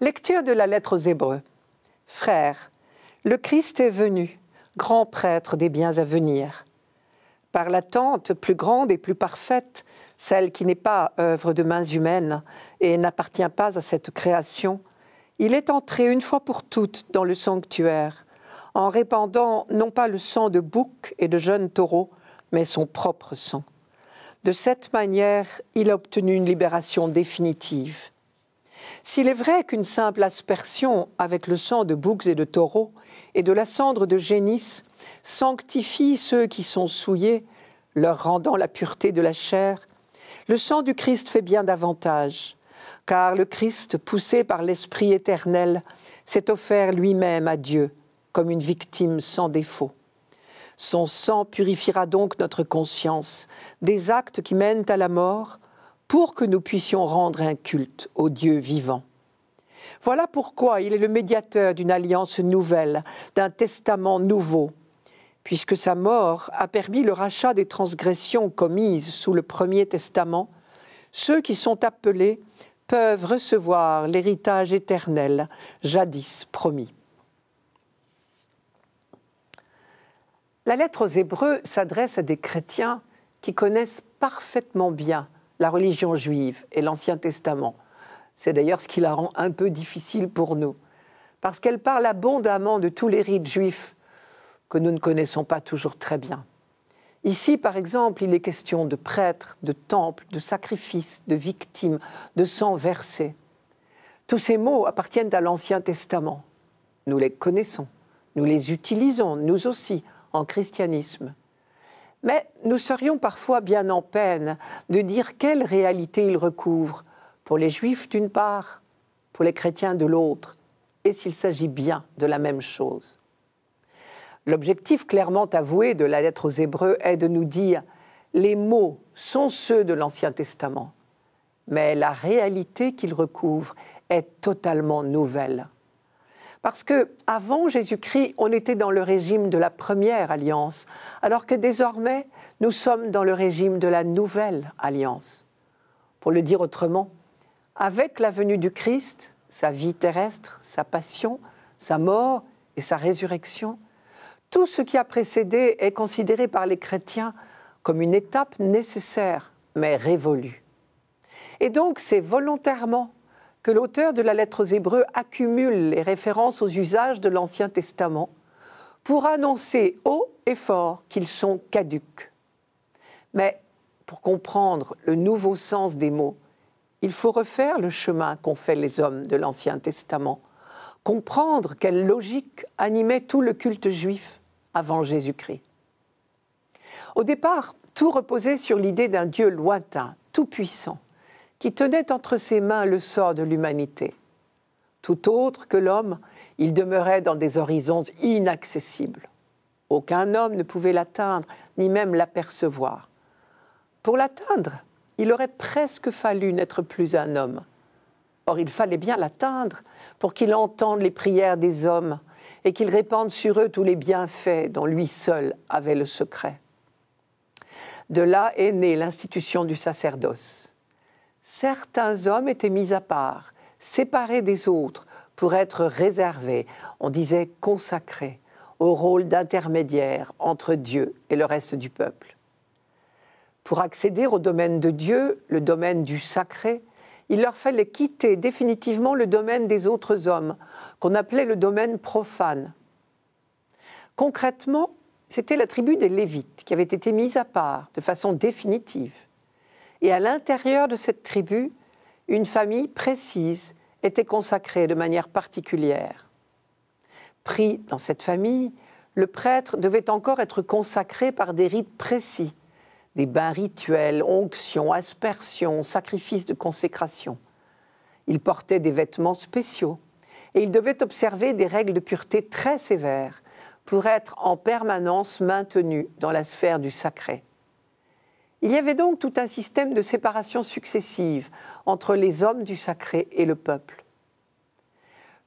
Lecture de la lettre aux Hébreux. Frères, le Christ est venu, grand prêtre des biens à venir. Par l'attente plus grande et plus parfaite, celle qui n'est pas œuvre de mains humaines et n'appartient pas à cette création, il est entré une fois pour toutes dans le sanctuaire, en répandant non pas le sang de boucs et de jeunes taureaux, mais son propre sang. De cette manière, il a obtenu une libération définitive. S'il est vrai qu'une simple aspersion avec le sang de boucs et de taureaux et de la cendre de génisse sanctifie ceux qui sont souillés, leur rendant la pureté de la chair, le sang du Christ fait bien davantage, car le Christ, poussé par l'Esprit éternel, s'est offert lui-même à Dieu comme une victime sans défaut. Son sang purifiera donc notre conscience des actes qui mènent à la mort, pour que nous puissions rendre un culte au Dieu vivant. Voilà pourquoi il est le médiateur d'une alliance nouvelle, d'un testament nouveau, puisque sa mort a permis le rachat des transgressions commises sous le premier testament. Ceux qui sont appelés peuvent recevoir l'héritage éternel, jadis promis. La lettre aux Hébreux s'adresse à des chrétiens qui connaissent parfaitement bien la religion juive et l'Ancien Testament. C'est d'ailleurs ce qui la rend un peu difficile pour nous, parce qu'elle parle abondamment de tous les rites juifs que nous ne connaissons pas toujours très bien. Ici, par exemple, il est question de prêtres, de temples, de sacrifices, de victimes, de sang versé. Tous ces mots appartiennent à l'Ancien Testament. Nous les connaissons, nous les utilisons, nous aussi, en christianisme. Mais nous serions parfois bien en peine de dire quelle réalité ils recouvrent, pour les Juifs d'une part, pour les chrétiens de l'autre, et s'il s'agit bien de la même chose. L'objectif clairement avoué de la lettre aux Hébreux est de nous dire « les mots sont ceux de l'Ancien Testament », mais la réalité qu'ils recouvrent est totalement nouvelle. Parce qu'avant Jésus-Christ, on était dans le régime de la première alliance, alors que désormais, nous sommes dans le régime de la nouvelle alliance. Pour le dire autrement, avec la venue du Christ, sa vie terrestre, sa passion, sa mort et sa résurrection, tout ce qui a précédé est considéré par les chrétiens comme une étape nécessaire, mais révolue. Et donc, c'est volontairement que l'auteur de la lettre aux Hébreux accumule les références aux usages de l'Ancien Testament pour annoncer haut et fort qu'ils sont caducs. Mais pour comprendre le nouveau sens des mots, il faut refaire le chemin qu'ont fait les hommes de l'Ancien Testament, comprendre quelle logique animait tout le culte juif avant Jésus-Christ. Au départ, tout reposait sur l'idée d'un Dieu lointain, tout-puissant, qui tenait entre ses mains le sort de l'humanité. Tout autre que l'homme, il demeurait dans des horizons inaccessibles. Aucun homme ne pouvait l'atteindre, ni même l'apercevoir. Pour l'atteindre, il aurait presque fallu n'être plus un homme. Or, il fallait bien l'atteindre pour qu'il entende les prières des hommes et qu'il répande sur eux tous les bienfaits dont lui seul avait le secret. De là est née l'institution du sacerdoce. Certains hommes étaient mis à part, séparés des autres, pour être réservés, on disait consacrés, au rôle d'intermédiaire entre Dieu et le reste du peuple. Pour accéder au domaine de Dieu, le domaine du sacré, il leur fallait quitter définitivement le domaine des autres hommes, qu'on appelait le domaine profane. Concrètement, c'était la tribu des Lévites qui avait été mise à part de façon définitive. Et à l'intérieur de cette tribu, une famille précise était consacrée de manière particulière. Pris dans cette famille, le prêtre devait encore être consacré par des rites précis, des bains rituels, onctions, aspersions, sacrifices de consécration. Il portait des vêtements spéciaux et il devait observer des règles de pureté très sévères pour être en permanence maintenu dans la sphère du sacré. Il y avait donc tout un système de séparation successive entre les hommes du sacré et le peuple.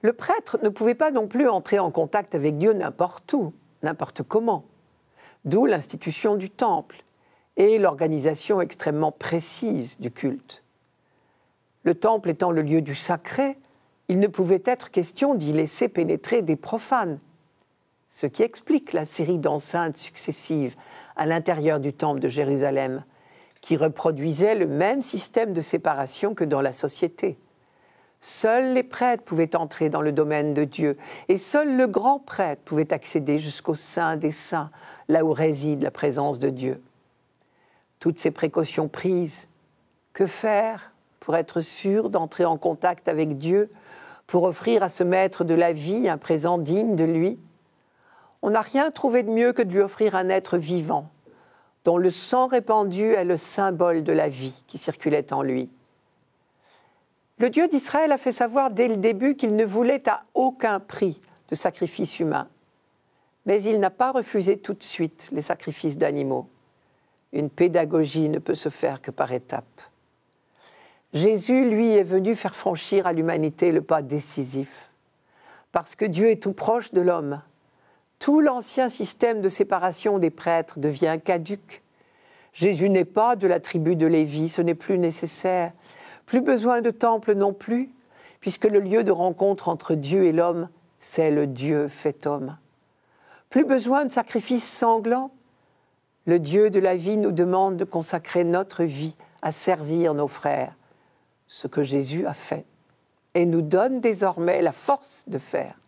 Le prêtre ne pouvait pas non plus entrer en contact avec Dieu n'importe où, n'importe comment, d'où l'institution du temple et l'organisation extrêmement précise du culte. Le temple étant le lieu du sacré, il ne pouvait être question d'y laisser pénétrer des profanes, ce qui explique la série d'enceintes successives à l'intérieur du temple de Jérusalem, qui reproduisaient le même système de séparation que dans la société. Seuls les prêtres pouvaient entrer dans le domaine de Dieu, et seul le grand prêtre pouvait accéder jusqu'au Saint des Saints, là où réside la présence de Dieu. Toutes ces précautions prises, que faire pour être sûr d'entrer en contact avec Dieu, pour offrir à ce maître de la vie un présent digne de lui? On n'a rien trouvé de mieux que de lui offrir un être vivant, dont le sang répandu est le symbole de la vie qui circulait en lui. Le Dieu d'Israël a fait savoir dès le début qu'il ne voulait à aucun prix de sacrifice humain. Mais il n'a pas refusé tout de suite les sacrifices d'animaux. Une pédagogie ne peut se faire que par étapes. Jésus, lui, est venu faire franchir à l'humanité le pas décisif. Parce que Dieu est tout proche de l'homme, tout l'ancien système de séparation des prêtres devient caduc. Jésus n'est pas de la tribu de Lévi, ce n'est plus nécessaire. Plus besoin de temple non plus, puisque le lieu de rencontre entre Dieu et l'homme, c'est le Dieu fait homme. Plus besoin de sacrifices sanglants. Le Dieu de la vie nous demande de consacrer notre vie à servir nos frères, ce que Jésus a fait, et nous donne désormais la force de faire.